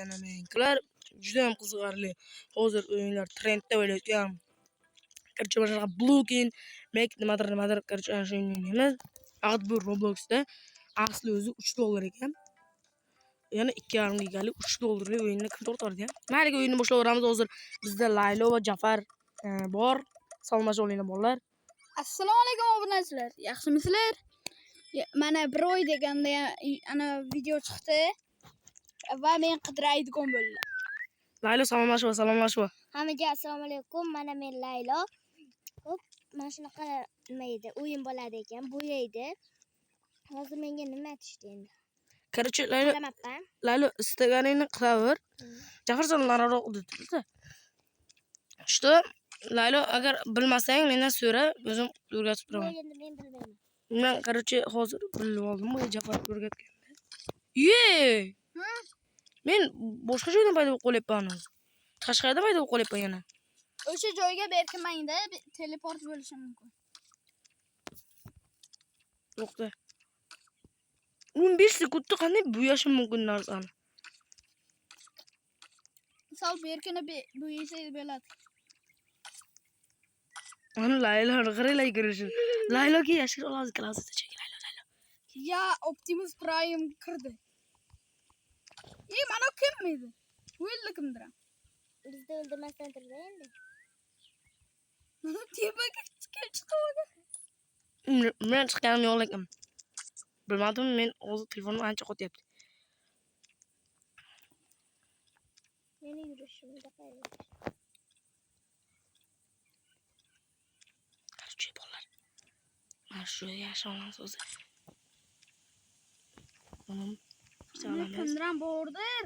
Yana menkilar juda ham qiziqarli. Hozir o'yinlar trendda bo'layotgan. Короче, boshqa Bluekin, Mac nimadir, короче, ana shu o'ynaymiz. Faqat bu Robloxda asli o'zi $3 ekan. Yana 2,5 gigalik $3 o'yinni kim to'xtatadi? Mayliga o'yinni boshlayveramiz hozir. Bizda Laylo va Jafar bor. Salomlashib olinglar bolalar. Assalomu alaykum obunachilar. Yaxshimisizlar? Mana bir oy deganda ana video chiqdi va men qidiraydigan bo'ldim. Laylo salomlashib. Hammaga assalomu alaykum. Mana men Laylo. Xo'p, mana shunaqa nima edi? O'yin bo'ladi ekan, bo'yaydi. Hozir menga nima aytishdi endi? Короче, Qaramabman. Laylo istaganingni qilaver. Jafar sen nariroq o'tirdi. Что? Laylo agar bilmasang mendan so'ra, o'zim o'rgatib turaman. Endi men bilmayman. Men короче hozir bilib oldim, bu Jafar o'rgatganda. Ye! Men boshqa joydan paydo bo'lib qolyapman hozir. Tashqarida paydo bo'lib qolyapman yana. O'sha joyga berkimangda, teleport bo'lishi mumkin. Yo'qda. 15 sekundda qanday bo'yashim mumkin narsani? Misol berkini bo'yaysangiz bo'ladi. Ana Laylo qaranglar kirishim. Layloga yashir olasiz klassda chek Laylo. Ya Optimus Prime kirdi. Mana kim edi? O'ldi kimdir? Bizda o'ldirmasdan turdi endi. Mana tepaga chiqdi. Men chiqqanim yo'q lekin. Bilmadim, men hozir telefonim ancha qotyapti. Meni yurishimda qayerda? Qarchi bolalar. Mana shu yashir olamiz o'zi. Bunun Kimdan bordir?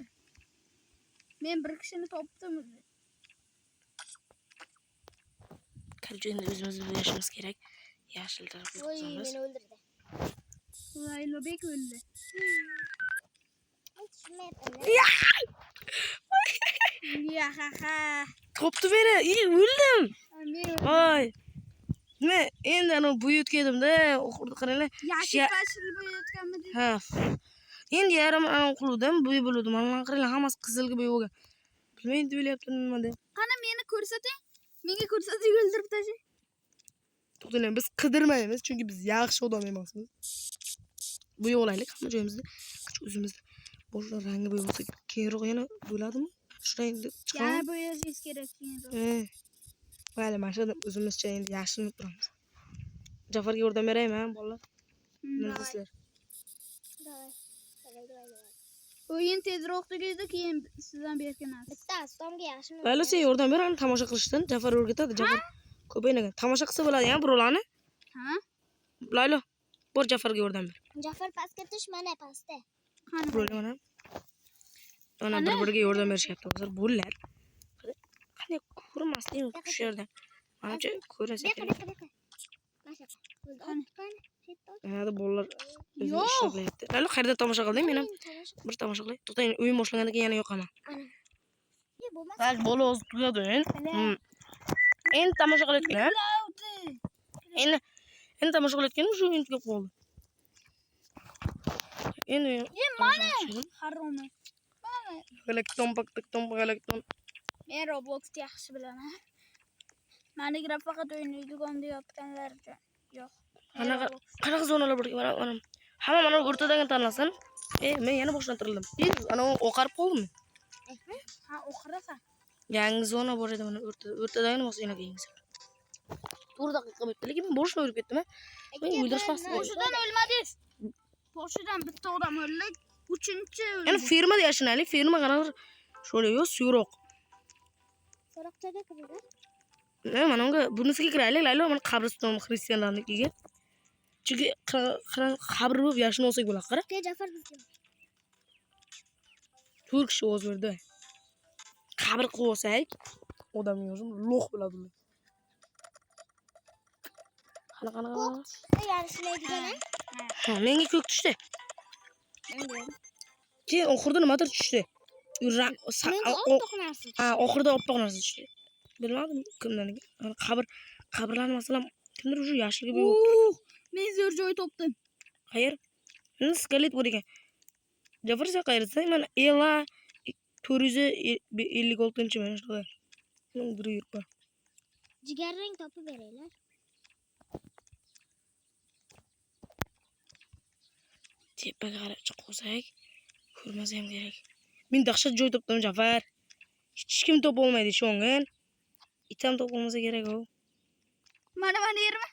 Men bir kishini topdim. Qarchi endi o'zimizni bo'yashimiz kerak. Yashil tarafga Voy, o'tamiz. meni o'ldirdi. Laylobek o'ldi. Ya ha. Topdi beni. O'ldim. Men Voy. Ne, endi ana bo'yotgandim-da, oxirida qaranglar. Yashil pashil bo'yotganmidi? Ha. Endi yarim qiluvdim, bo'y bo'ldim. Mana qaranglar, hammasi qizilga bo'y bo'lgan. Bilmayman deb o'ylayaptim nima deb. Qani meni ko'rsating. Menga ko'rsating o'ldirib tashlang. To'xtang, biz qidirmaymiz, chunki biz yaxshi odam emasmiz. Bo'y olaylik hamma joyimizda. O'zimizda boshqa rangi bo'y bo'lsa, keyinroq yana bo'ladimi? Shu rangda chiqadi. Yana bo'yashingiz kerak keyinroq. Mayli, mana shu o'zimizcha endi yashirinib turamiz. Jafarga yordam beraymi, bolalar? Nima deysizlar? O'yin tezroq tugaydi, keyin sizdan berkinasiz. Bitta astomga yaxshimi? Laylo, sen yordam ber, ana tomosha qilishdan. Jafar o'rgatadi. Jafar ko'paynagan. Tomosha qilsa bo'ladi, ham birovlarni. Ha? Laylo, bor Jafarga yordam ber. Jafar pastga tush, mana pastda. Qani Birovlar mana. Ana bir-biriga yordam berishyapti hozir. Bo'llar. Qanday ko'rmasding shu yerdan. Menimcha ko'rasiz. Hadi bolalar o'zini ishlayapti. Laylo, qayerda tomosha qilding? Men ham bir tomosha qilay. To'xtang, o'yin boshlangandan keyin yana yoqaman. Bak, bola hozir tugadi. Endi tomosha qilayotgan. Endi tomosha qilayotgan shu o'yin tugab qoldi. Endi mana haromni. Galakton. Men Robloxni yaxshi bilaman. Mani faqat o'ynaydigan deyotganlar yo'q. Qanaqa zonalar bor? Mana hamma mana o'rtadan tanlasin. Men yana boshlantirildim. Ana o'qarib qoldimmi? Ha, o'qirasan. Yangi zona bor edi, mana o'rtadagini bo'lsa yana keyingisi. 4 daqiqa bo'ldi, lekin men boshdan o'lib ketdim. Men o'ldirishmasdim. Boshidan o'lmadingiz. Boshidan bitta odam o'ldi, 3-chi o'ldi. Yana fermada yashinaylik, ferma qanaqa sho'la yo'q, suyroq. So'roqchaga kiradi. Mana unga bunisiga kiraylik, Laylo, mana qabriston xristianlarnikiga. Chunki qabr bo'lib yashin olsak bo'ladi, qara. Jafar bizga. 4 kishi ovoz berdi. Qabr qilib olsak, odamning o'zi lo'q bo'ladi. Qanaqa? Yarishmaydigan-a? Ha, menga ko'k tushdi. Keyin oxirida nimadir tushdi. Ha, oxirida oppoq narsa tushdi. Bilmadim kimdan. Qabrlarni masalan kimdir o'sha yashilga bo'yib. Men zo'r joy topdim. Qayer? Skelet bor ekan. Jafar sen qayerdasan? Mana Ela 456 mana shunaqa. Biri yuribman. Jigarrang topib beringlar. Tepaga qarab chiqib olsak, ko'rmasa ham kerak. Men dahshat joy topdim, Jafar. Hech kim topa olmaydi ishongan. Itam topa olmasa kerak u. Mana yermi?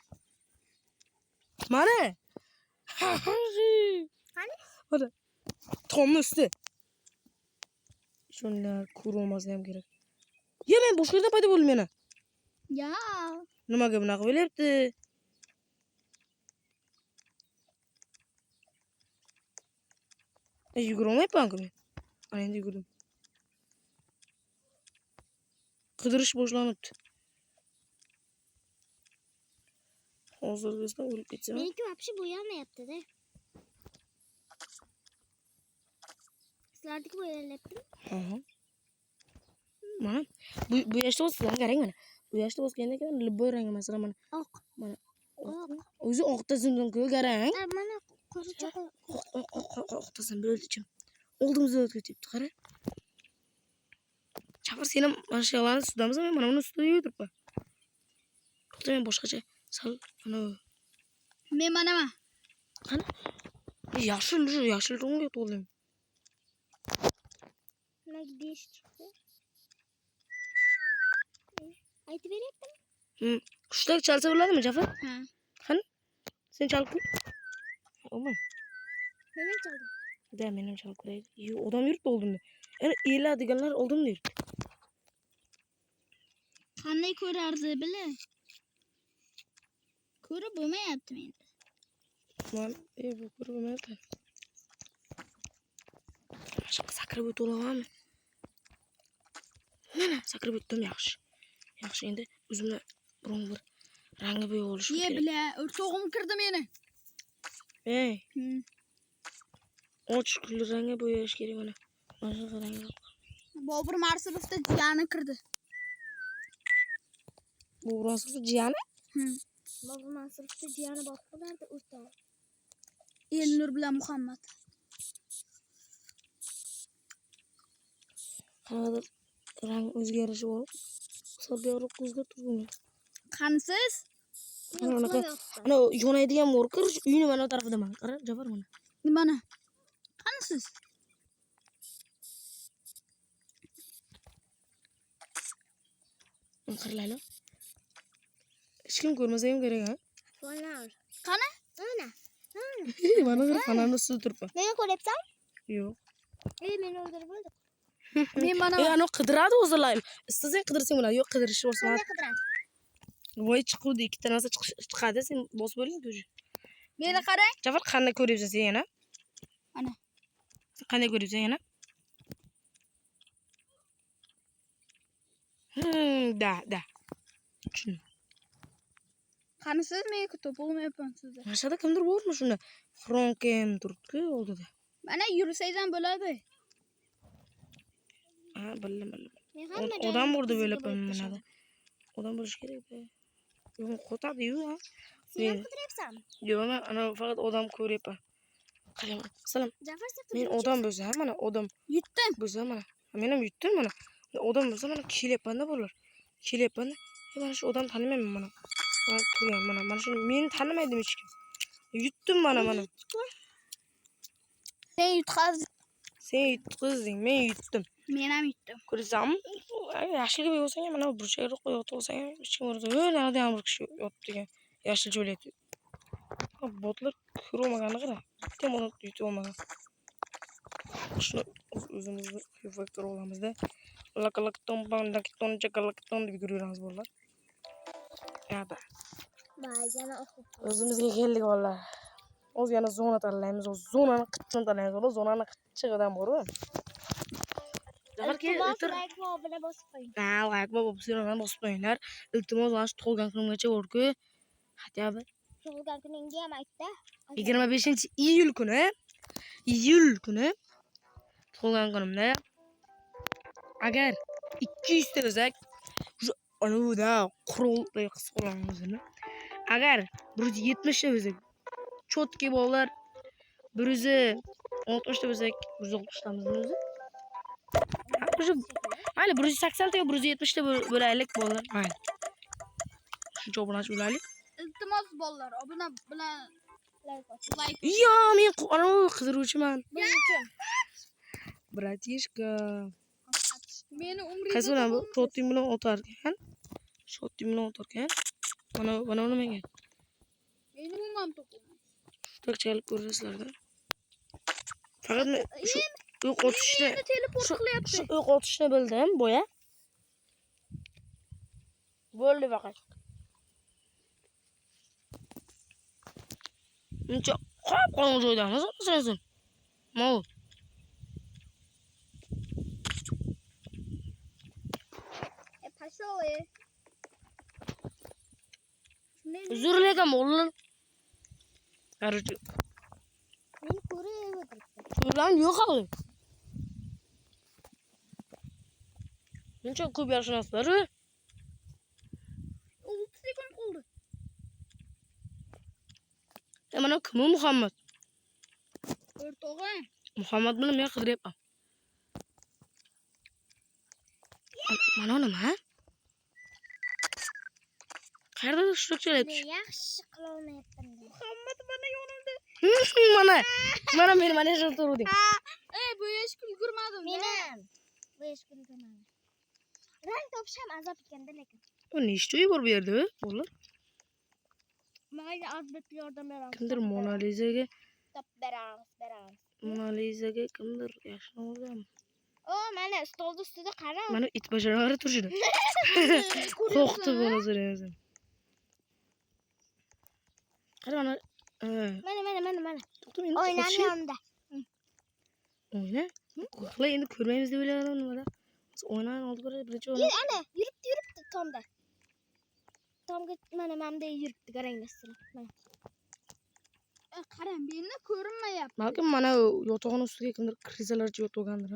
Mana. Qani? Mana. Tomni usti. Shunlar ko'rolmasa ham kerak. Ya men boshqa yerdan paydo bo'ldim yana. Ya. Nimaga bunaqa bo'lyapti? Yugurolmayapman-ku men. Ana endi yugurdim. Qidirish boshlanibdi. Hozir bizdan o'lib ketsam. Meniki вообще bo'yalmayapti-da. Sizlarniki bo'yalyaptimi? Ha. Mana bu yoshda o'sgan, qarang mana. Bu yoshda o'sganda keyin libboy rangi masalan mana. Oq. Mana. O'zi oqtasin-ku, qarang. Mana qo'shcha Oqtasin bo'ldi-chim. Oldimizda o'tib ketibdi, qara. Jafar sen ham mana shu yoqlarni sudamizmi? Men mana buni ustida yuribman. To'xta, men boshqacha sal mana Men manama. qani? Yashil rangga to'ldim. Mana 5 chiqdi. Aytib beryaptimi? Qushlar chalsa bo'ladimi, Jafar? Ha. Qani? Sen chalib ko'r. Olmay. Men chaldim. Da, men ham chalib ko'ray. Yo'q, odam yuribdi oldimda. Yana eladiganlar oldimda yuribdi. Qanday ko'rardi bile? Ko'rib bo'lmayapti menda. Men bu ko'rib bo'lmayapti. Shu sakrab o'tib olamanmi? Mana sakrab o'tdim, yaxshi. Yaxshi, endi o'zimni biron bir rangi bo'yab olishim Ye kerak. bile, o'rtog'im kirdi meni. Ey, ochiq kulli rangga bo'yash kerak mana. Mana shunaqa rang. Bobur Marsilovda jiyani kirdi. Bu rostmi jiyani? Bobur Mansurovda jiyani boshqalarda o'rtog'i. Elnur bilan Muhammad. Hozir rang o'zgarishi bor. Salbiyoq o'zgartirib bo'lmaydi. Qansiz? Ana yonaydigan morkir uyni mana bu tarafida mana. Qara, Jafar mana. Mana. Qansiz? Qirlaylar. Hech kim ko'rmasa ham kerak, ha? Fonar. Qani? Mana. Mana bir xonani ustida turibman. Meni ko'ryapsan? Yo'q. Meni o'ldirib bo'ldi. Men mana Ana qidiradi o'zi layl. Istasang qidirsang bo'ladi. Yo'q, qidirish bo'lsa. Qanday qidiradi? Voy chiquvdi, ikkita narsa chiqadi, sen bosib bo'ling-ku. meni qarang. Jafar qanday ko'ryapsan sen yana? Ana. Qanday ko'ryapsan yana? Da. Tushundim. Qanisiz men kutib bo'lmayapman sizda. Mashada kimdir bormi shunda? Frankem turibdi-ku oldida. Mana yursaydan bo'ladi. Ha, bildim. Men hamma Odam bordi bo'ylabman mana. Odam bo'lish kerak-da. Yo'q, qo'tadi-yu, ha. Sen ham qidiryapsanmi? Yo'q, men ana faqat odam ko'ryapman. Qarang, masalan, Jafar sen men odam bo'lsa, mana odam Yutdim. bo'lsa mana. Men ham yutdim mana. Odam bo'lsa mana kelyapman-da bular. Kelyapman-da. Mana shu odam tanimayman mana. Mana turgan mana shuni meni tanimaydim hech kim. Yutdim mana. Sen yutqazding. Sen yutqizding, men yutdim. Men ham yutdim. Ko'rsanmi? Yashilga bo'lsang ham mana burchakda qo'yib olsang ham hech kim o'rda. Narada ham bir kishi yotdi ekan. Yashil jo'laydi. Botlar ko'rolmagani qara. Bitta odam yutib olmagan. Shuni o'zimizni faktor olamizda. Lakalakton, bandakton, chakalakton deb yuramiz bolalar. Yana. Yana o'qib. O'zimizga keldik bolalar. O'z yana zona tanlaymiz. O zonani qitchini tanlaymiz. O zonani qitchig'idan bor-ku. Iltimos like va obuna bosib qo'ying. Ha, like va obuna bosib qo'yinglar. Iltimos mana shu tug'ilgan kunimgacha bor-ku. Hatto Tug'ilgan kuningga ham aytda. 25-iyul kuni. Tug'ilgan kunimda agar 200 ta o'zak shu anavda qurolday qilib qo'yamiz o'zini. Agar 170 ta o'zak chotki bolalar 160 ta o'zak 160 tamiz o'zi. Mayli 180 ta 170 ta bo'laylik bolalar. Mayli. Shuncha obunachi bo'laylik. Iltimos bolalar, obuna bilan like. Yo, men qidiruvchiman. Nima uchun? Bratishka. Meni umringiz Qaysi bilan bu? Shoting bilan o'tarkan. Shoting bilan o'tarkan. Mana nimaga? Meni umam to'qim. Takchalik ko'rasizlar-da. Faqat men shu o'q otishni Teleport qilyapti. shu o'q otishni bildim, boya. Bo'ldi faqat. Uncha qop-qora joydamiz, o'zingizin. Mana Pashov. uzr lekin bolalar. Qarchi. Men ko'rib o'tiribdi. Ulan yo'q hali. Uncha ko'p yaxshimasizlar. 6 sekund qoldi. Mana kim Muhammad? O'rtog'im. Muhammad bilan men qidiryapman. Mana nima? Qayerda shukchalayapti? Men yaxshi qila olmayapman. Muhammad mana yonimda. Mana men mana shu turdim. Bu hech ulgurmadim. Menam. Bu ish qilganman. Rang topisham azob ekanda lekin. O nechta uy bor bu yerda, bolalar? Mayli albatta yordam beramiz. Kimdir Mona Lizaga, Top beramiz. Mona Lizaga kimdir yaxshi olgan. O, mana stolda ustida qara. Mana it basharalari turishdi. Qo'rqdi buni so'rayapsan. Qara mana. Mana. To'xtam endi. Oynani yonida. Oyna? Qo'rqlar endi ko'rmaymiz deb o'yladim nimada. Oynani oldi ko'ra birinchi o'yna. Ana, yuribdi tomda. Tomga mana mamda yuribdi qaranglar. Mana. Qarang, meni ko'rinmayapti. Balkim mana yotog'ning ustiga kimdir krizalarcha yotib olgandir.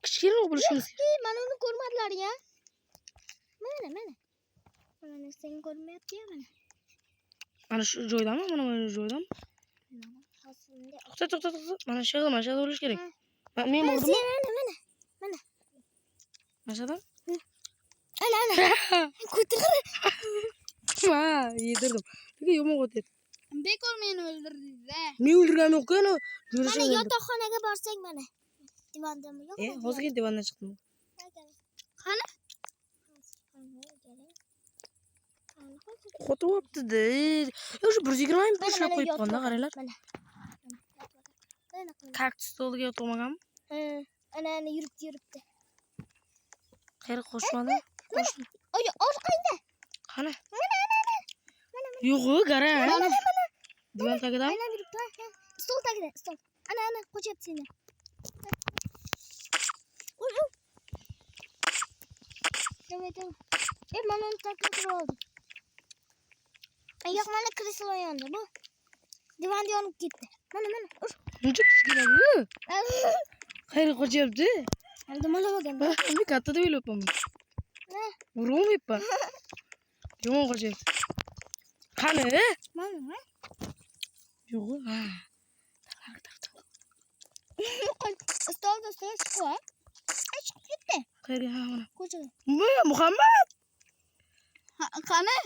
Kichkina bo'lishimiz. Mana uni ko'rmadilar ya. Mana. Mana sen ko'rmayapti-ya mana. Mana shu joydami? Mana shu joydami? To'xta. Mana shu yerda bo'lish kerak. Men bo'ldimmi? Mana. Mana shu Ana. Ko'tirib. Ha, yedirdim. Nega yomon o'tyapti? Bekor meni o'ldirdingiz-a. Men o'ldirganim yo'q-ku, ana. Mana yotoqxonaga borsak mana. Divandami yo'qmi? Hozirgina divandan chiqdim. Qani? Qo'tyapti-da. O'sha 120 ming tashlab qo'yibdi-da, qaranglar. Mana. Kaktus stoliga o'tirmaganmi? Ana yuribdi. Qayerga qo'shmadi? Qo'shdi. Oy, orqangda. Qani? Yo'q, qarang. Divan tagidami? Aynan yuribdi. Stol tagida, stol. Ana, qo'chyapti seni. Uy. Dedim. Mana uni taqib turib oldim. Yo'q, mana kreslo yondi bu. Divan yonib ketdi. Mana. Buncha kichkina bu. Qayerga qochyapti? Nima bo'lgan? Men katta deb o'ylayapman. Urmayapman. Yomon qochyapti. Qani? Mana. Yo'q. Ha. Stolda chiqdi. Chiqib ketdi. Qayerga? Ha, mana. Ko'chaga. Muhammad. Qani?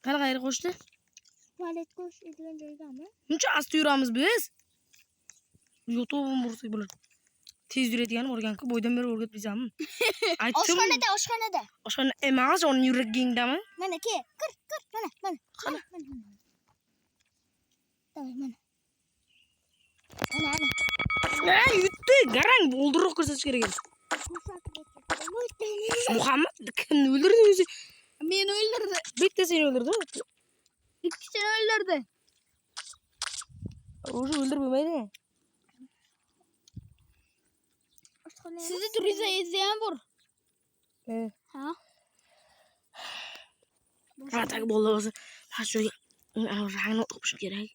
Qani qayerga qo'shdi? Tualetga o'xshaydigan joygami? Buncha asta yuramiz biz. Yo'tog'im ursak bo'ladi. Tez yuradiganini o'rganku, boydan beri o'rgatib bizammi? Aytdim. Oshxonada. Oshxona emas, onun yuragingdami? Mana ke, kir, mana. Qani? Davay, mana. Yutdi, garang o'ldirib ko'rsatish kerak edi. Muhammad kimni o'ldirdi o'zi? Meni o'ldirdi. Bitta seni o'ldirdi. Ikkisini o'ldirdi. O'zi o'ldirib bo'lmaydi. Sizni turizmingizni ham bor. Ha? Tag bolalar o'zi. Ha shu rangni o'qish kerak.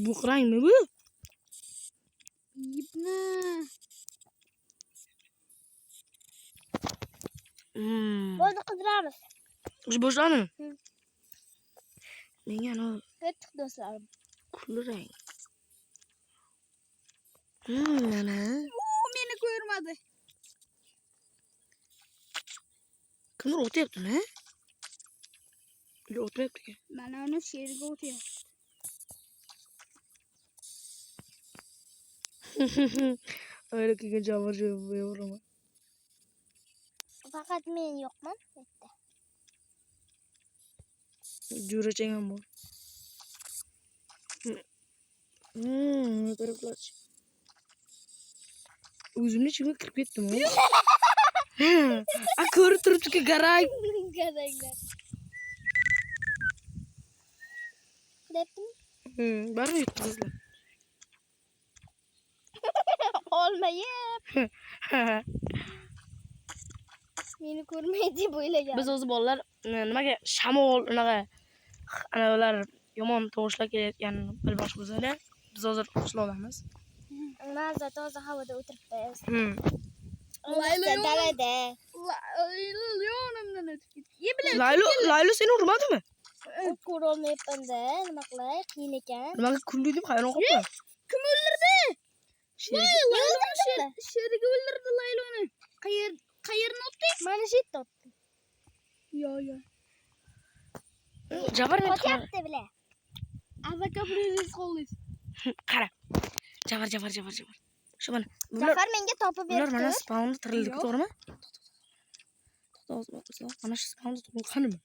Bu rangmi bu? Ipni. Bo'ldi, qidiramiz. Biz boshlanmi? Menga ana Ketdik do'stlarim. kulli rang. Mana. Meni ko'rmadi. Kimdir o'tyapti, ne? Yo, o'tyapti ekan. Mana uni sherga o'tyapti. Öyle ki cevap veriyorum. Faqat men yo'qman bu yerda. Yürüyeceğim bu. Ne taraflar? O'zimni ichimga kirib ketdim. A ko'rib turibdi-ku garang. Garanglar. Debdim. Barmi yutqizlar. Olmayib. Meni ko'rmaydi deb o'ylagan. Biz o'zi bolalar nimaga shamol unaqa anavilar yomon tovushlar kelayotganini bilmoqchi bo'lsalar, biz hozir ushlayolamiz. Mazza toza havoda o'tiribmiz. Laylo Dalada. yonimdan o'tib ketdi. Laylo seni urmadimi? Ko'rolmayapman-da, nima qilay? Qiyin ekan. Nimaga kuldim, hayron qoldim. Kim o'ldirdi? Laylo Sherga o'ldirdi Layloni. Qayerni otdi? Mana shu yerda otdi. Yo. Jabr men Qo'yapti bile. Avaka priz qo'llaysiz. qara. Jabr. Shu mana. Zafar menga topib Ular berdi. mana spawnda tirildi, Yo'q. to'g'rimi? To'g'ri. Mana shu spawnda qanimi?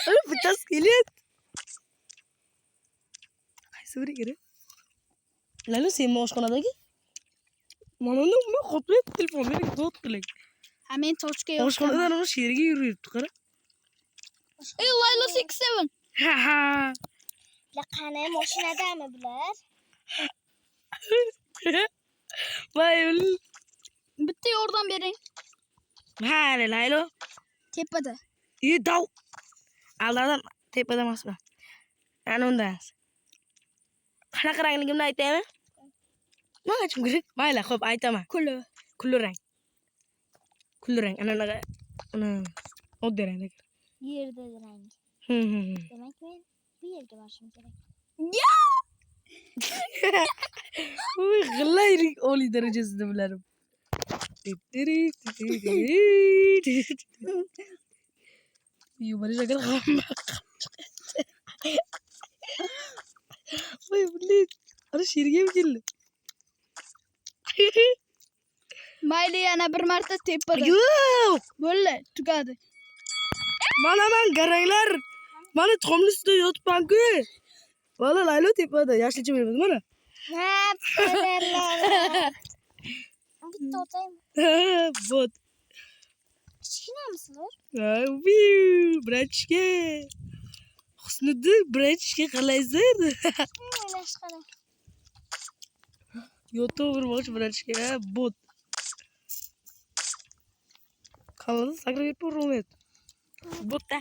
Ana bitta skelet. Qaysi biri kerak? Laylo sen oshxonadagi? Mana nima qoplayap telefon bering, to't qiling. Ha men tochka yo'q. Oshxonadan uni sherga yuribdi, qara. Ey Laylo 67. Ha. Bular qani mashinadami bular? Voy. Bitta yordam bering. Ha, Laylo. Tepada. Dav. Aldadan tepada emasman. Ana undan. Qanaqa rangligimni aytaymi? Nima aytishim kerak? Mayli, xo'p, aytaman. Kulli rang. Ana unaqa oddiy rang. Yerdagi rang. Demak men bu yerga borishim kerak. Uy, g'illaylik oliy darajasida bilarim. Yumari shakal hamma. Voy, bunday ana sherga mi keldi? Mayli yana bir marta tepada. Yo'q. Bo'ldi, tugadi. Mana men garanglar. Mana tuxumni ustida yotibman-ku. Mana Laylo tepada, yashilcha bo'ladi mana. Ha, bilalar. Bitta otayım. Bot. Kichkinamisizlar? Bratishka. Husniddin, bratishka qalaysiz? O'ynashqana. Yo'q, urmoqchi bratishka, bot. Qanday sakrab yuribdi? Botda.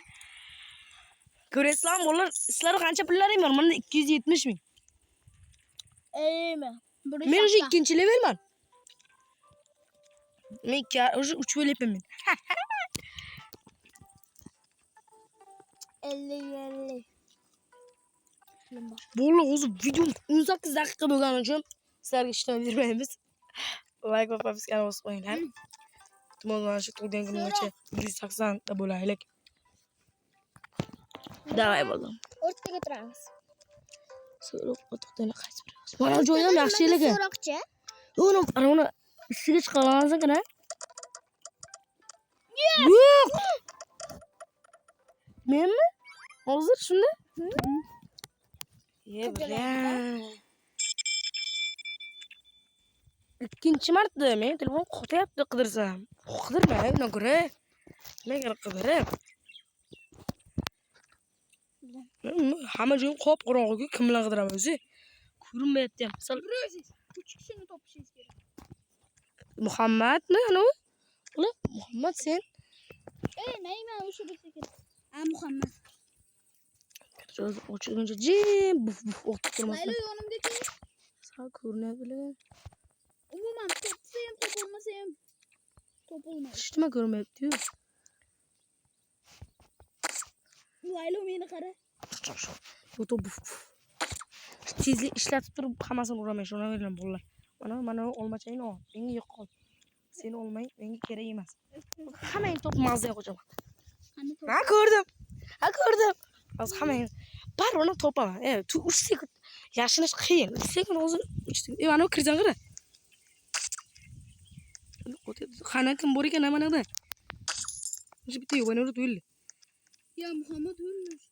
Ko'rasizlarmi, bolalar, sizlar qancha pullaring bor? Mana 270 ming. Eymi? Men уже ikkinchi levelman. Men уже 3 levelman men. 50. Bolalar, o'zi video 18 daqiqa bo'lgani uchun sizlarga ishdan bermaymiz. Like va podpiskani bosib qo'yinglar. Mana shu tug'ilgan kungacha 180 ta bo'laylik. Davay bo'ldim. O'rtaga turamiz. So'roq otoqdan qaytib beramiz. Mana joyim yaxshi ekan. So'roqchi. Uni ichiga chiqa olmasan-ku-na? Yo'q. Menmi? Hozir shunda? Bilan. Ikkinchi marta men telefon qo'yapti qidirsam. Qidirmay, nima kerak? Nega qidirib? Hamma joyim qop-qorong'i, kim bilan qidiraman o'zi? Ko'rinmayapti ham. Misol 3 kishini topishingiz kerak. Muhammadmi anavi? Qila, Muhammad sen. Nayman o'sha bitta kerak. Muhammad. O'chirguncha jim buf o'tib turmasdan. Laylo yonimga kel. Sal ko'rinadi. Umuman topsa ham topolmasa ham topolmaydi. Hech nima ko'rmayapti-yu. Laylo meni qara. Foto buf. tezlik ishlatib turib hammasini uraman, shuna beraman bolalar. Mana olmachangni ol. Menga yo'q qol. Seni olmay, menga kerak emas. Hammangni top mazza qo'yaman. Ha ko'rdim. Hozir hammang bar uni topaman. Tu ursik yashinash qiyin. Sekin hozir uchdi. Mana kirjan qara. Xana kim bor ekan mana da. O'sha bitta yo'q, mana urib o'ldi. Ya Muhammad ölmüş.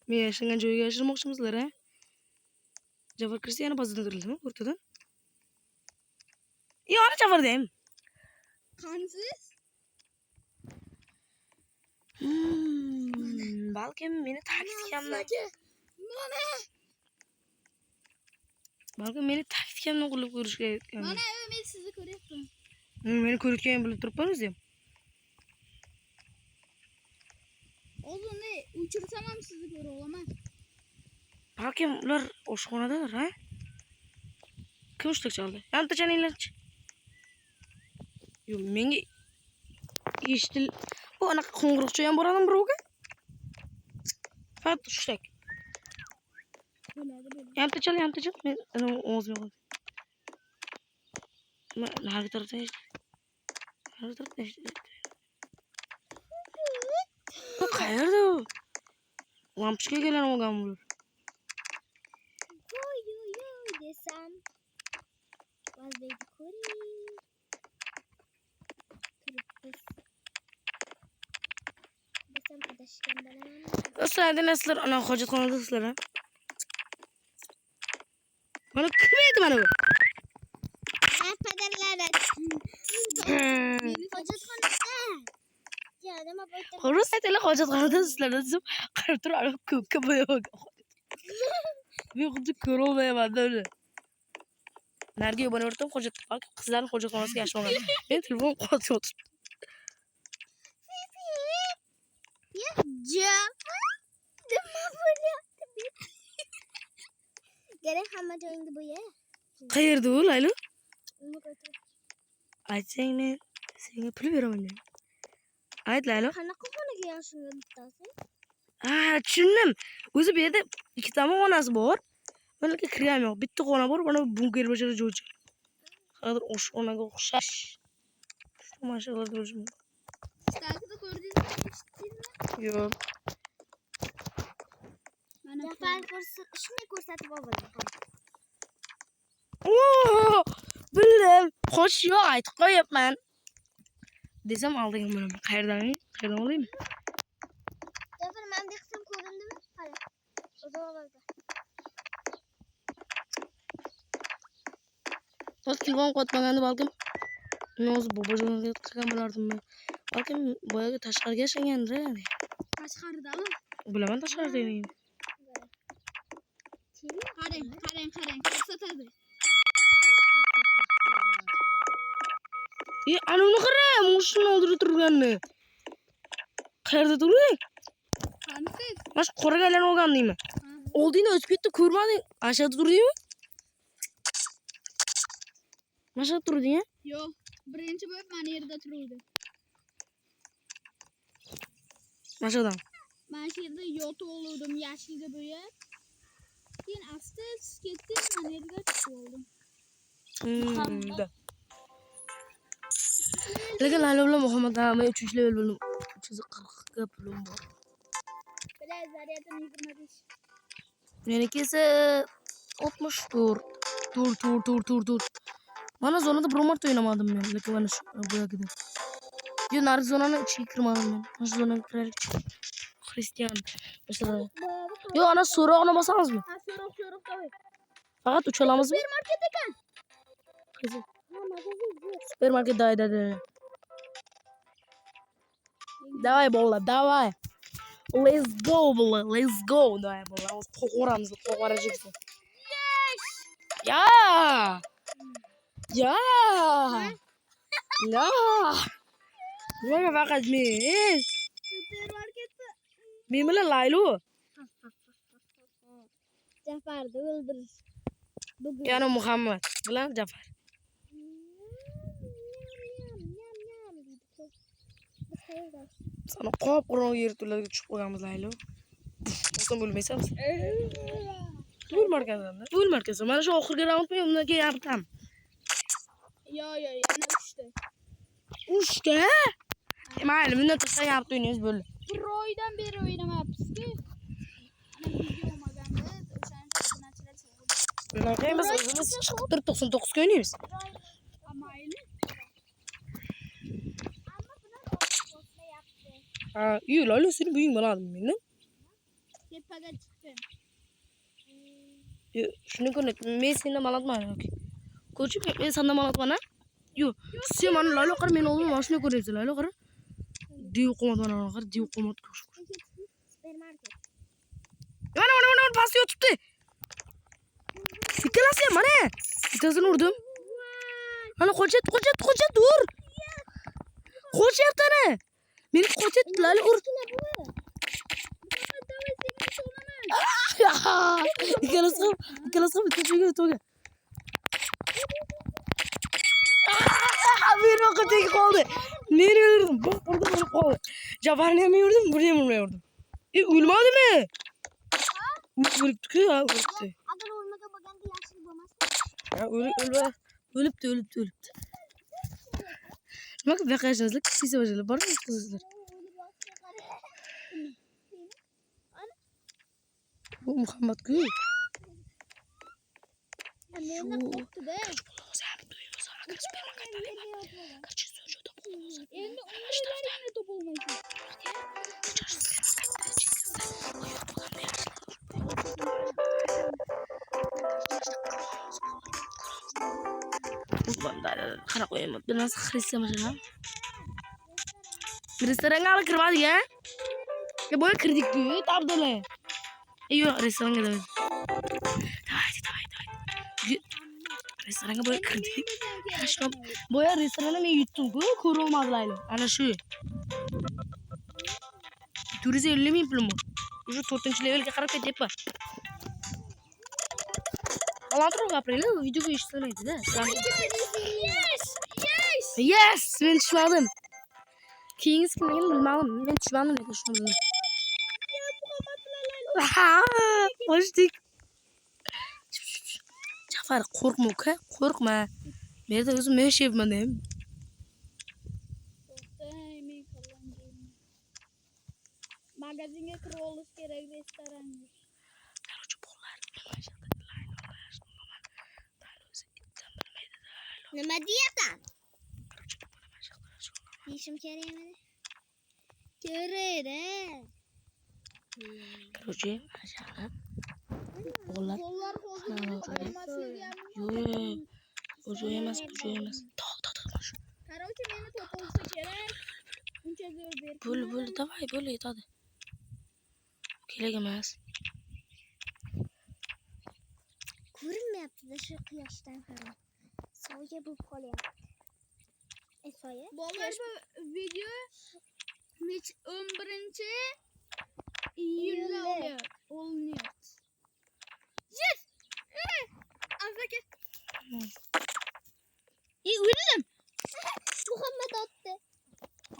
Men yashagan joyga yashirmoqchimizlar, ha? Jafar kirsa yana bazadan tirildim, o'rtadan. Ana Jafardayım. Kansız? Balkim meni taktikamdan. Mana. Balkim meni taktikamdan qo'llab ko'rishga aytgan. Mana Ömer sizi ko'ryapman. Meni ko'rayotgan bilib turibman o'zim. Oğlum ne? Uçursam ham sizi ko'ra olaman. Balkim ular oshxonadalar, ha? Kim ushtak chaldi? Yonta chaninglarchi. Yo'q, menga eshitil. Bu anaqa qo'ng'iroqcha ham boradimi birovga? Faqat ushtak. Yonta chal. Men o'zim yo'q. Nari tarafdan qayerda u? Lampochka kelgan olgan bular. Yoy desam. Vaziyeti ko'ring. Turibsiz. Desam adashgan bo'laman. Do'stlar, sizlar ana hojatxonadasizlar, ha? Mana kim edi mana bu? Padarlar. Hojatxonada. Ya nima bo'ldi? Xo'roz aytaylar hojatxonadasizlar desam, qarab turib ana ko'kka bo'yab. Men xuddi ko'rolmayman uni. Narga yobona o'rtam hojatxona, qizlarning hojatxonasiga yashmagan. Men telefon qotib o'tiribdi. Ya nima bo'lyapti? Gerek hamma joyingni bo'ya. Qayerda u, Laylo? Aytsang men senga pul beraman. Ayt, Laylo. Qanaqa xonaga yashirgan bittasi? Ha, tushundim. O'zi bu yerda ikkita xonasi bor. Menga kiram yo'q. Bitta xona bor, mana bunker bachara jo'cha. Hozir oshxonaga o'xshash. Shu mashinalarda bo'lishim. Starkida ko'rdingizmi? Yo'q. Mana Jafar shuni ko'rsatib oldim. Oo! Bildim. Xo'sh, yo'q, aytib qo'yapman. Desam oldiga bo'laman. Qayerdan olaymi? Jafar menda qism ko'rindimi? Qara. O'zim O'z telefon qotmaganda balkim men o'zi bobojonga qilgan bo'lardim. Balkim boyaga tashqariga yashagandir. tashqaridami? Bilaman tashqarida ekan. Qarang, ko'rsatadi. Ana uni qara, mashina oldida turganni. Qayerda turing? Qansiz? Mana shu qo'raganlarni olgandingmi? Oldingda o'tib ketdi, ko'rmading? Ashada turdingmi? Mana shu turding, ha? Yo'q, birinchi bo'lib mana yerda turuvdi. Mana shudan. Mana shu yerda yotib oluvdim, yashilga bo'yab. Keyin asta ketdim, mana yerga tushib oldim. Lekin Laylo bilan Muhammad ham 3 level bo'lim. 340 ga pulim bor. Bilash zaryatim 25. Meniki esa 64. Tur. Mana zonada bir marta o'ynamadim men, lekin mana shu bu yerda. Yo, narigi zonani ichiga kirmadim men. Mana shu zonaga kiraylik. Xristian. Mesela. Yo, ana so'roqni bosamizmi? Ha, so'roq qo'y. Faqat ucha olamizmi? Supermarket ekan. Qiziq. Supermarket dayda. Давай, bola, давай. Let's go, bola. Let's go. Давай, bola. O'z qo'qoramizni qo'qorajiksin. Ya! Nima faqat men? Supermarketda Men bilan Laylo. Jafarni o'ldirish. Bugun Yana Muhammad bilan Jafar. Sana qop-qorong'i yer turlarga tushib qolganmiz Laylo. O'zim bo'lmaysanmiz? markazida. O'l markazida. Mana shu oxirgi raundni undan keyin yaptam. Yo, ana 3ta. 3ta? Mayli, bundan tashqari yapti o'ynaymiz bo'ldi. Bir oydan beri o'ynamayapsiz-ku. Ana video olmaganda o'shaning obunachilar so'radi. Bunaqa emas, o'zimiz chiqib turib 99 ga o'ynaymiz. Mayli. Amma bular o'tda yaptı. Ha, Lola seni buying bo'ladimi meni? Tepaga chiqdim. Shuni ko'rib, men sendan malatman yoki. Ko'chib, men sendan malatman, ha? Yo'q, sen mana Lola qara, men o'zim mashina ko'ryapsan, Lola qara. Div qo'matdan qara, div qo'mat ko'rish. Supermarket. Mana pastga o'tibdi. Ikkalasi ham mana. Bittasini urdim. Mana qochat, ur. Qochyapti ana. Meni qochyapti, Lola ur. İkkalasi ham bittachiga o'tga. Meni o'qitib qoldi. Meni urdim. Burada bo'lib qoldi. Jafarni ham urdim, buni ham urdim. O'lmadimi? O'libdi-ku, ha, o'libdi. Agar o'lmaga bo'lganda yaxshi bo'lmas. Ha, o'libdi. Nima qilib baqayapsizlar? Kisa bajala bormi qizlar? Bu Muhammad-ku. Meni qo'rqdi-da. Endi umrlaringni topolmaysan. Qara qo'yaman. Bir narsa xirissam mana. Restoranga hali kirmadik, ha? Ya boya kirdik-ku, tabdala. Yo'q, restoranga davay. Restoranga boya kirdik. Yaxshilab boya restoranda men yutdim-ku, ko'rolmadilar. Ana shu. 450 ming pulim bor. O'sha 4-levelga qarab ketyapman. Balandroq gapiringlar, videoga eshitmaydi-da. Yes, men tushmadim. Keyingisi kimligini bilmadim. Men tushmadim lekin shuni bildim. Qo'shdik. Jafar, qo'rqma uka, qo'rqma. Men yerda o'zim yashayapman ham. Men qo'llandim. Magazinga kirib olish kerak, restoranga. Qarorchi bolalar, Nima deyapsan? Yeyishim kerakmi? Kerak-da. Qarorchi, mashaqqa. Bolalar. Qo'llar hozir Yo'q. Bu joy emas. Tog'. Qarorchi meni topolsa kerak. Uncha zo'r ber. Bo'ldi, davay, bo'ldi, yetadi. Kerak emas. Ko'rinmayapti-da shu quyoshdan ham. Soya bo'lib qolyapti. Soya? Bolalar bu video 11-iyulda olinyapti. Yes! Azaka. O'ldim. Muhammad otdi.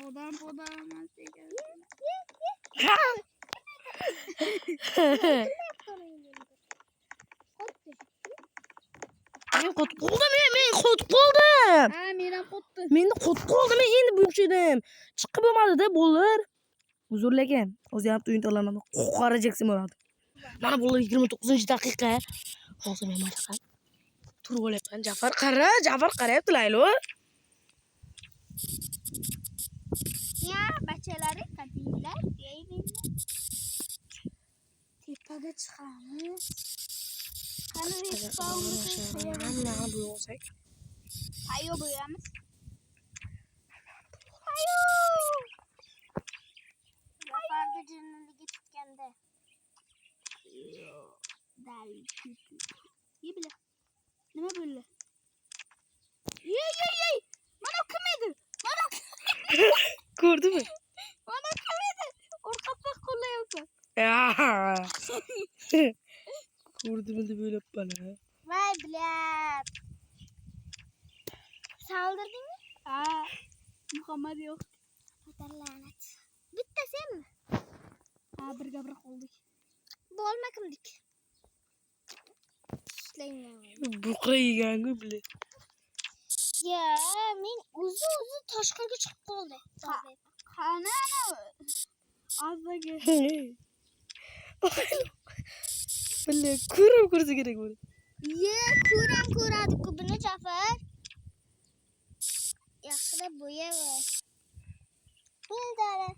Odam emas ekan. Men qotib qoldim. Ha, men ham qotdim. Meni qotib qoldim, men endi bunchadim. Chiqib bo'lmadi-da, bolalar. Uzrlagan. O'zi ham o'yin tanlamadim. Qora Jackson bo'ladi. Mana bolalar 29-daqiqa. Hozir men mashaqqa turib olyapman. Jafar qarayapti Laylo. Ya, bachalari qadinglar deyman. Tepaga chiqamiz. Qani Hamma bo'lsak. Ayo bo'yamiz. Zafarga jinniligi tutganda. Dal. Yibla. Nima bo'ldi? Yey. Mana kim edi? Ko'rdingmi? Mana kim edi? Orqadan qo'llayapsan. Ko'rdimmi deb o'ylabman. Vay bilat. Saldirdingmi? Ha. Muhammad yo'q. Xudolar la'nat. Bitta senmi? Ha, birga qoldik. Bo'lma kimdik? boshlayman. Buqa yegan-ku bile. Ya, men o'zi Toshqirga chiqib qoldi. Qani azzaga. Bile ko'rib ko'rsa kerak buni. Ye, ko'radi-ku buni Jafar. Yaxshilab bo'yayver. Bildara.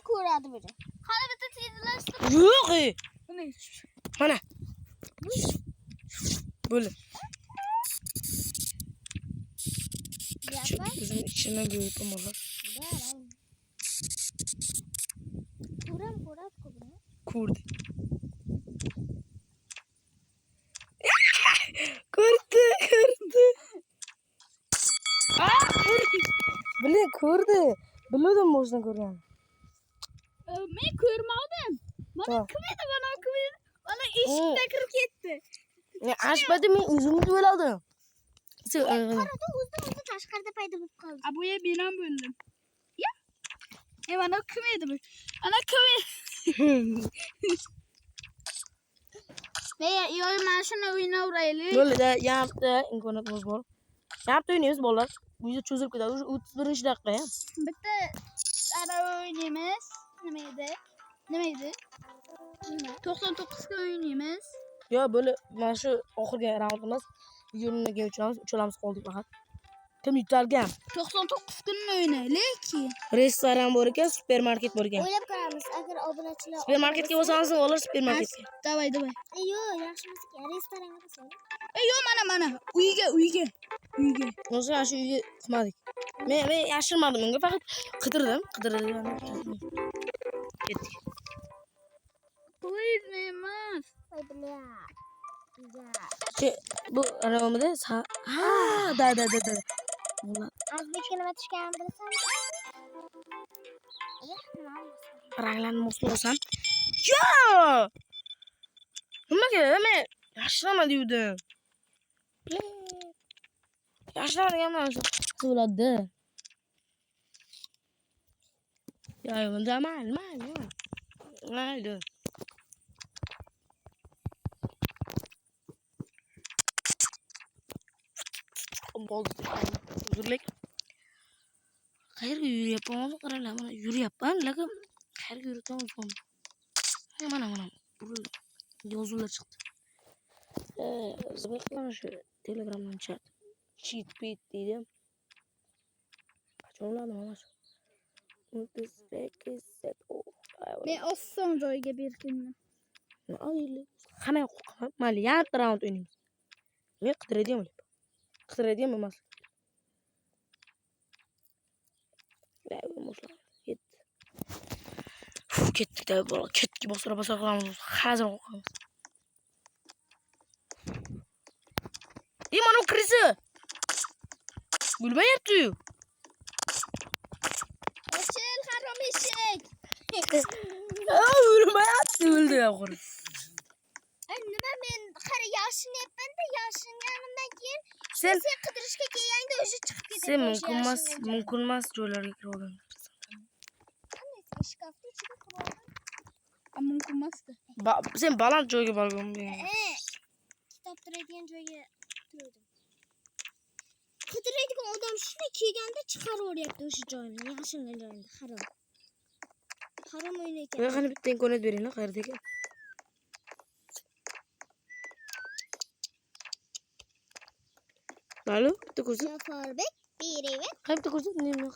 Ko'radi buni. Qani bitta tezlashtir. Yo'q. Buni. Mana. Böyle. Jafar. Bizim içine büyük amalar. Ko'radi-ku buni. Kurdi. Kurdi. Bile kurdi. Biliyordum boşuna ko'rgan. Men ko'rmadim. Mana Tamam. kim edi? Mana eshikdan kirib ketdi. Ya açmadım men o'zimni o'yladim. Qarada o'zi tashqarida paydo bo'lib qoldi. A bu yer men ham bo'ldim. Ya. Mana kim edi bu? Ana kim edi? Yo, mana shuni o'ynayveraylik. Böyle yaptı imkoniyatimiz bor. Yaptı oynaymiz bolalar. Bu yüzden çözülüp gidiyor. 31 dakika ya. Bitta ana o'ynaymiz. Nima edi? 99 ga o'ynaymiz. Ya böyle mana shu oxirgi raundimiz videoga uchalamiz qoldik faqat. Kim yutargan? 99 kunni o'ynaylik. Restoran bor ekan, supermarket bor ekan. O'ylab ko'ramiz. Agar obunachilar Supermarketga bo'lsangiz bo'lar, supermarketga. Davay. Yo'q, yaxshi emas ekan. Restoranga bo'lsin. Yo, mana. Uyga. O'sha shu uyga chiqmadik. Men yashirmadim unga, faqat qidirdim. Ketdik. O'ynaymiz. Voy biля. Bu aravamda ha, da. Ulan Azbekka nima tushganini bilasanmi? ranglarni mo'slasam. Yo! Nimaga? Men yashirama degandim. Yashirama deganman shu. Bo'ladi. Ya, bunda mayli. Bo'ldi. Uzrlik. Qayerga yuryapman? Qaranglar, mana yuryapman, lekin qayerga yuryapman? Mana. Yozuvlar chiqdi. Mana shu Telegramdan chat. Cheat beat deydi. Qachon ularni mana shu. Men oson joyga berkinman. Ayli. Hamma qo'rqaman. Mayli, yarim raund o'ynaymiz. Men qidiradigan emas. Ketdik-da bola. Ketdik, bosira qilamiz. Hozir qo'rqamiz. Mana kirisi. Gulmayapti-yu. Ochil, harom eshik. Gulmayapti, o'ldi oxiri. Nima men qara yashinyapman-da, yashinganimdan keyin Sen qidirishga kelganda o'sha chiqib ketadi. Sen mumkin emas joylarga kirib olding. Shkafni ichiga qilib Mumkin emasdi. Sen baland joyga borgan. kitob turadigan joyga turdim. Qidiradigan odam shuni kelganda chiqaraveryapti o'sha joyni, yashingan joyini. Harom o'ynaykan. Men qani bitta imkoniyat beringlar, qayerda ekan? Alo, bitta ko'rsa. Jafarbek, beraver. Qayerda ko'rsa? Nima?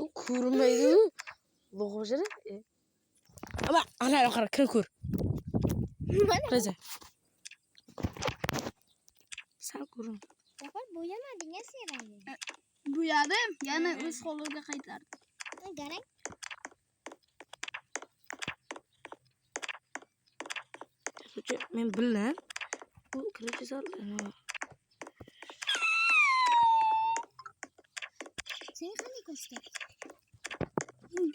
U ko'rmaydi. Bo'g'ojira. Ama ana qara, kim ko'r? Reza. Sen ko'rin. Jafar bo'yamading-a serangni. Bo'yadim, yana o'z holiga qaytardim. Qarang. Men bildim. Bu kirishsal. Sen qanday ko'rsatding?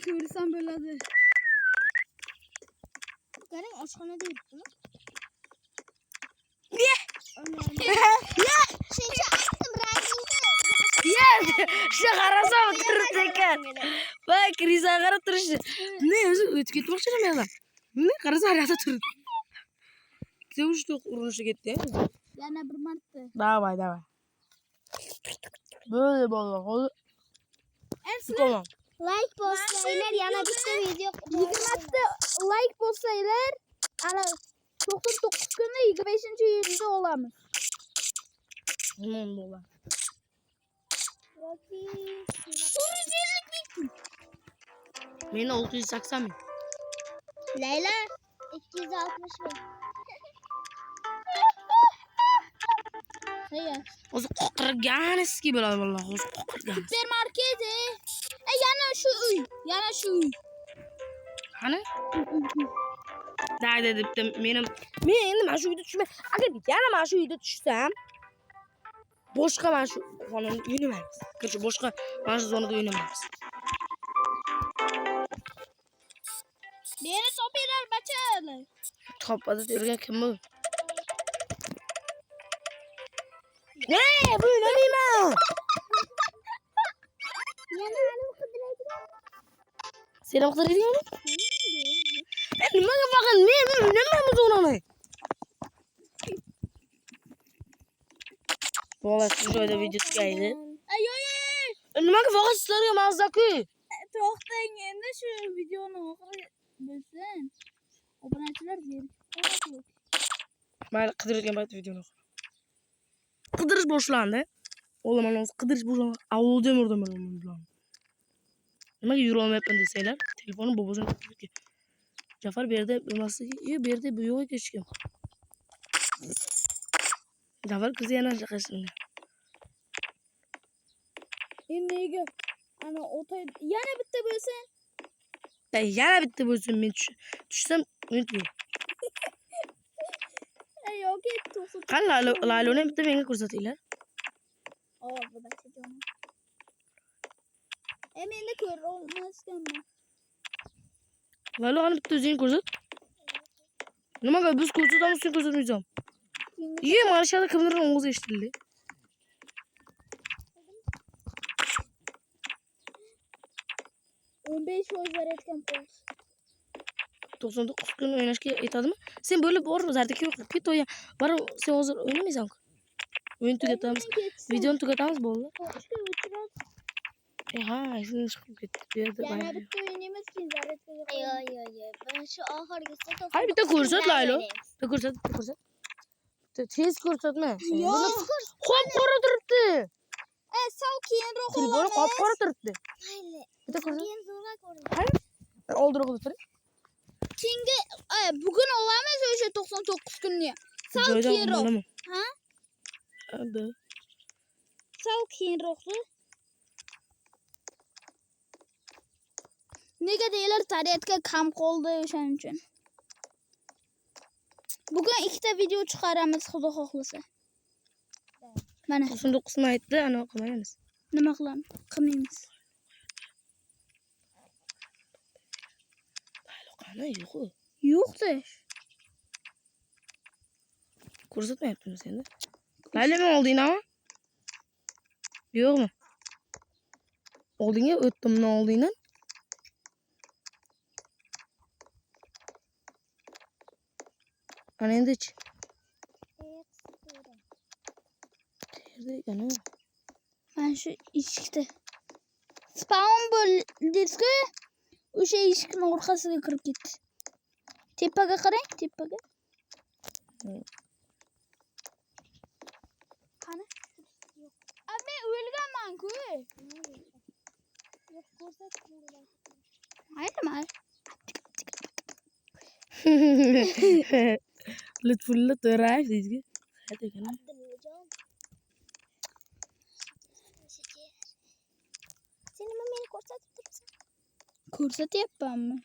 Ko'rsam bo'ladi. Qarang, oshxonada yuribdi-mi? Shuncha aytdim rangingni. Shu qarasam turibdi ekan. Va kirisa qarab turishi. Ne o'zi o'tib ketmoqchimi men? Ne qarasa hayata turdi. 2-3 to'q urinishga ketdi. Yana bir marta. Davay. Böyle bo'ldi. Hozir tamam. Like bosinglar, yana bitta video 20 ta like bo'lsanglar, ana 99 kunda 25-yilda olamiz. Aman bo'ldi. Meni 680 ming. Layla 260 bin. Hayır. O'zi qoqirganski bo'ladi vallahi, o'zi qoqirgan. Supermarketi. Yana şu uy. Qani? Daydi debdi men endi mana shu uyda tushmay. Agar yana mana shu uyda tushsam, boshqa mana shu xonada uynamaymiz. Korоче, boshqa mana shu zonada uynamaymiz. Beni topinglar bachalar. Topada yurgan kim bu? Ne? Bu nima? Yana alim qidiraydigan. Seni qidiraydiganmi? Nimaga bakın? Men uynamaymiz o'rani. Bola shu joyda video tugaydi. Ay. Nimaga faqat sizlarga mazza-ku? To'xtang endi shu videoni oxiri bo'lsin. Obunachilar berib. Mayli, qidirayotgan paytda videoni o'qi. Qidirish boshlandi. O'laman o'zi qidirish boshlandi. Avlodda yurdim bilan. Nimaga yura olmayapman desanglar, telefonim bobosini tutibdi. Jafar bu yerda bo'lmasligi, bu yerda bu yo'q hech kim. Jafar qizi yana chaqirishdi. Nega? Ana o'tay yana bitta bo'lsin. Yana bitta bo'lsin, men tushsam unutmang. Yo'q, to'xtat. Qani Layloni bitta menga ko'rsatinglar. Bu bachajon. Menda ko'ra olmasganman. Laylo qani bitta o'zing ko'rsat. Nimaga biz ko'rsatamiz, sen ko'rsatmaysan? Mana shu yerda kimdir o'g'iz eshitildi. %15 etgan qo'yish. 99 kun o'ynashga yetadimi? Sen bo'lib bor, zardaki yo'q. Ket o'yin. Bor, sen hozir o'ynamaysan-ku. O'yin tugatamiz. Videoni tugatamiz bo'ldi. Ha, esimdan chiqib ketdi. Bu yerda Yana bitta o'ynaymiz, keyin zaryadkaga qo'yamiz. Yo'q. Mana shu oxirgisi. Hayır, bitta ko'rsat Laylo. Bitta ko'rsat. Tez ko'rsatma. Yo'q. Qop-qora turibdi. Sal keyinroq Telefoni qop-qora turibdi. Mayli. Bitta ko'rsat. Men zo'rg'a ko'rdim. Hayır. Oldiroq o'tir. Keyingi bugun olamiz o'sha 99 kunni. Sal keyinroq. Ha? Hadi. Sal keyinroqdi. Nega deylar, zaryadka kam qoldi o'shaning uchun. Bugun ikkita video chiqaramiz, xudo xohlasa. Mana 99 ni aytdi, ana qilmaymiz. nima qilamiz? Qilmaymiz. Qani yo'q. Yo'q-da. Ko'rsatmayaptimi seni? Laylami oldingmi? Yo'qmi? Oldinga o'tdimmi oldingdan? Ana endichi. Qayerda ekani? Mana shu eshikda. Spawn bo'ldingizku, o'sha eshikning orqasiga kirib ketdi. Tepaga qarang, tepaga. Qani? Men o'lganman-ku. Yo'q, ko'rsat. Mayli. Lutfulla to'rayev deydi. Hadi kana. Abdullajon. Sen nima meni ko'rsatib turibsan? Ko'rsatyapmanmi?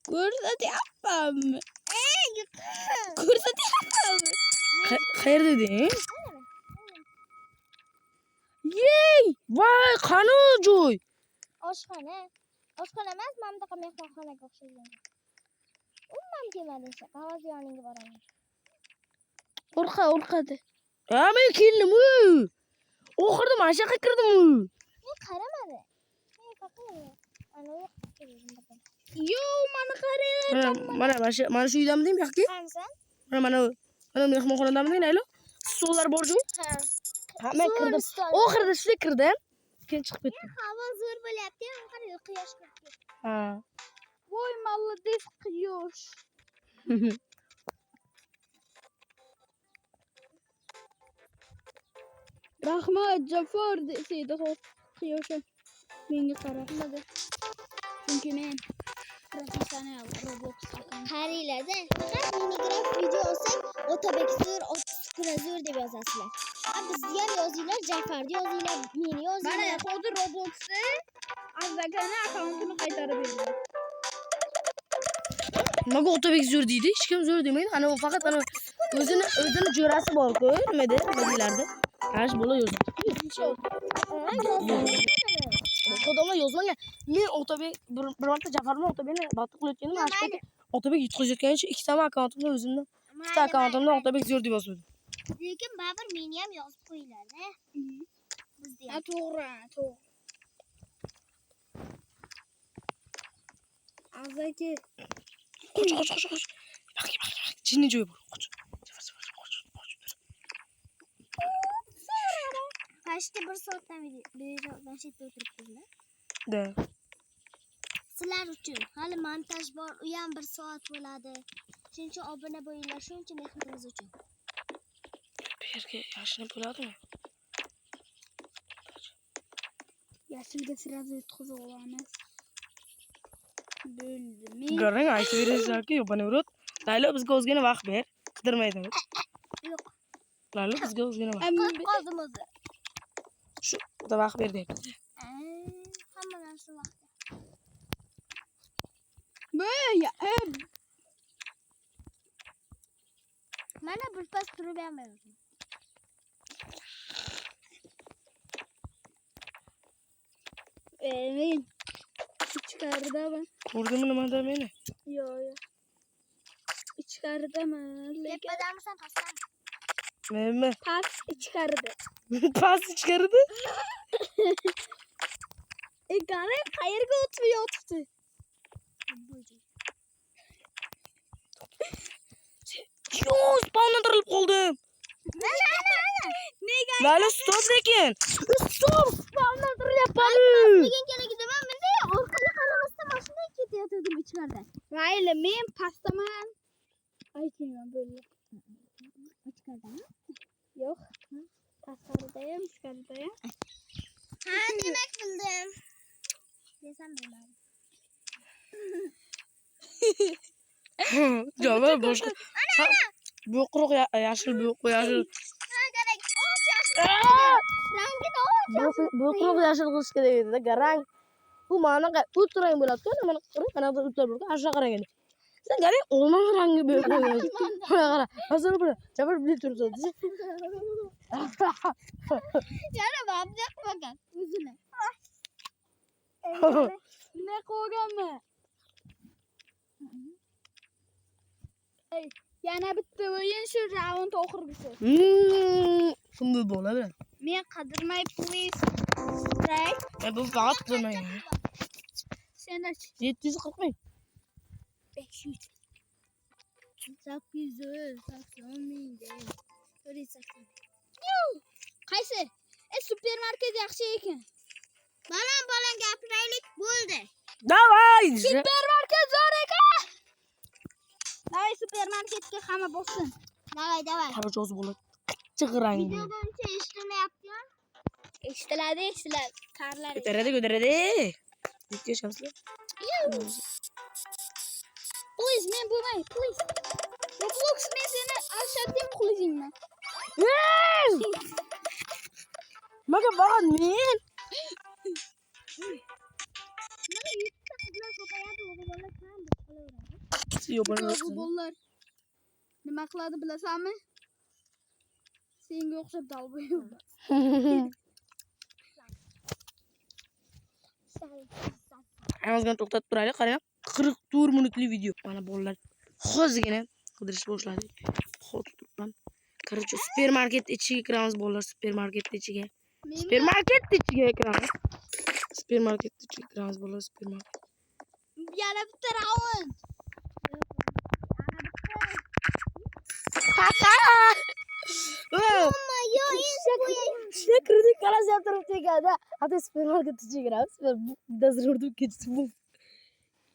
Ko'rsatyapmanmi? Qayerda eding? Yey! Voy, qani joy? Oshxona. Oshxona emas, mana bunaqa mehmonxonaga o'xshagan. Umuman kelmadi o'sha. Qog'oz yoningga boraman. Urqadi. Men keldim. Oxirida mana shu yoqqa kirdim. Men qaramadi. Men faqat ana yo'q keldim. Yo, mana qarang. Mana shu uydamiding yoki? Qanisan? Mana mehmonxonadamiding Laylo? Stollar bor-ku? Ha. Ha, men kirdim. Oxirida sizga kirdim. Keyin chiqib ketdim. Havo zo'r bo'lyapti-yu, qara quyosh kirib ketdi. Ha. Voy молодец quyosh. Rahmat Jafar deseydi hop quyoshga. Menga qaramadı. Chunki men professional Roblox Qaranglar-da, faqat Minecraft video olsak, Otabek zo'r, Otkura zo'r deb yozasizlar. Bizga ham yozinglar, Jafarni yozinglar, meni Mana yozinglar. hozir Robloxda Azakani akkauntini qaytarib berdi. Nimaga Otabek zo'r deydi? Hech kim zo'r demaydi. Ana u faqat ana o'zini jo'rasi bor-ku, nima deylardi? Hash bola yozdi. Odamlar yozmagan. Men Otabek bir marta Jafar bilan Otabekni batib qilayotgandim. Hashga Otabek yutqizayotganicha ikkita akkauntimda o'zimda, ikkita akkauntimda Otabek zo'r deb yozdim. Lekin baribir meni ham yozib qo'yinglar-da. Bizda Ha ham. to'g'ri. Azaki Qoch. Bak. Jinni joyi bor. Qoch. Pashta 1 soatdan beri mashinada o'tiribmizmi? Da. Sizlar uchun hali montaj bor, u ham 1 soat bo'ladi. Shuning uchun obuna bo'linglar, shuncha mehringiz uchun. Bu yerga yashinib bo'ladimi? yashilga sirazi yutqizib olamiz. Bo'ldimi? Qarang, aytib berasizlarki, yo'panaverot. Laylo bizga o'zgina vaqt ber. Qidirmaydi. Yo'q. Laylo bizga o'zgina vaqt. Qilib qoldim o'zi. Shu da vaqt ber deyapti. Hamma narsa vaqti. Bo'ya. Mana bir pas turib ham berdim. Men ichkaridaman. Ko'rdingmi nimada meni? Yo'q. Ichkaridaman. Lekin Tepadamisan, pastdan? Menmi? pas ichkarida. Pas ichkarida? Qarang, qayerga o'tib yotibdi? Yo'q, spawnlantirilib qoldim. Nega? Laylo stop lekin. Stop, spawnlantirilyapman. Degan keligida men bunday orqaga qaramasdan mashinaga ketayotgandim ichkarida. Mayli, men pastdaman. Aytmayman bo'ldi. Ichkaridami? Yo'q. Tashqaridayam, ichkaridayam. Ha, demak bildim. Desam bilmadim. Javob boshqa. Bu quruq yashil, bu yashil. Qarang, rangi Bu quruq yashil qilish kerak edi-da, qarang. Bu mana ultrang bo'ladi-ku, mana qarang, mana bu ultra bo'ladi. Asha qarang endi. Sen qarang, olma rangi bu qo'ygan. Qara. Hozir bu Javob bilib turibdi. Yana babda qilgan o'zini. Ne qo'yganmi? Yana bitta o'yin shu raund oxirgisi. Shunday bo'ladi. Men qidirmay please. Right? Bu faqat qilmayman. Senlar 740 ming. 500. 880 ming. 480. Qaysi? Supermarket yaxshi ekan. Balan gapiraylik bo'ldi. Davay! Supermarket zo'r ekan. Davay supermarketga hamma bossin. Davay. Qara joz bo'ladi. Qittiq rang. Videoda uncha eshitilmayapti-yu. Eshitiladi. Qarlar. Ko'taradi. Yetkazamsizlar? Please, men bo'lmay, please. Roblox men seni arshadim qilingmi? Nimaga faqat men? Mana 100 ta qizlar ko'payadi, o'g'illar ham biz qilaveradi. Yo'q, Bolalar nima qiladi bilasanmi? Senga o'xshab dalboy. Ozgina to'xtatib turaylik, qarang. 44 minutli video. Mana bolalar hozirgina qidirish boshladi. Hozir turibman. Короче, supermarket ichiga kiramiz bolalar, supermarket ichiga. Supermarket ichiga kiramiz. Supermarket ichiga kiramiz bolalar, supermarket. Yana bitta raund. İşte kırdık karas yaptırıp tekrar. Hatta süpermarkete çekiramiz. Biraz rurduk geçti bu.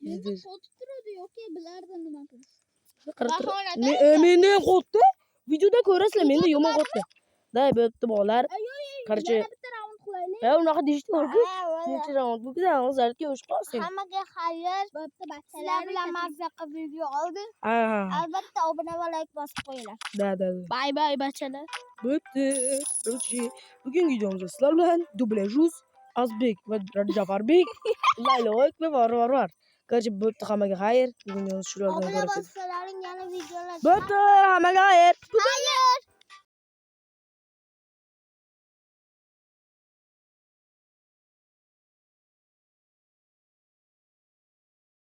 Menda qotib turadi yoki bilardi nima qilish. Meni qo'tdi. Videoda ko'rasizlar, menda yomon qo'tdi. Day bo'pti bolalar. Qarchi. Yana bitta raund qilaylik. Ya unaqa deyishdi-ku. Necha raund bu bilan hozirga o'sh qolsin. Hammaga xayr. Bo'pti, Sizlar bachchalar bilan mazza qilib video oldik. Ha. Albatta obuna va like bosib qo'yinglar. Da. Bay bay bachchalar. Bo'pti. Qarchi. Bugungi videomizda sizlar bilan dublyajuz Azbek va Jafarbek, Laylo va var. Qarchi bo'pti, hammaga xayr. Bugun videomiz shular bilan Obuna ko'rishamiz. bossalaring yana videolar. Bo'pti, hammaga xayr. Xayr.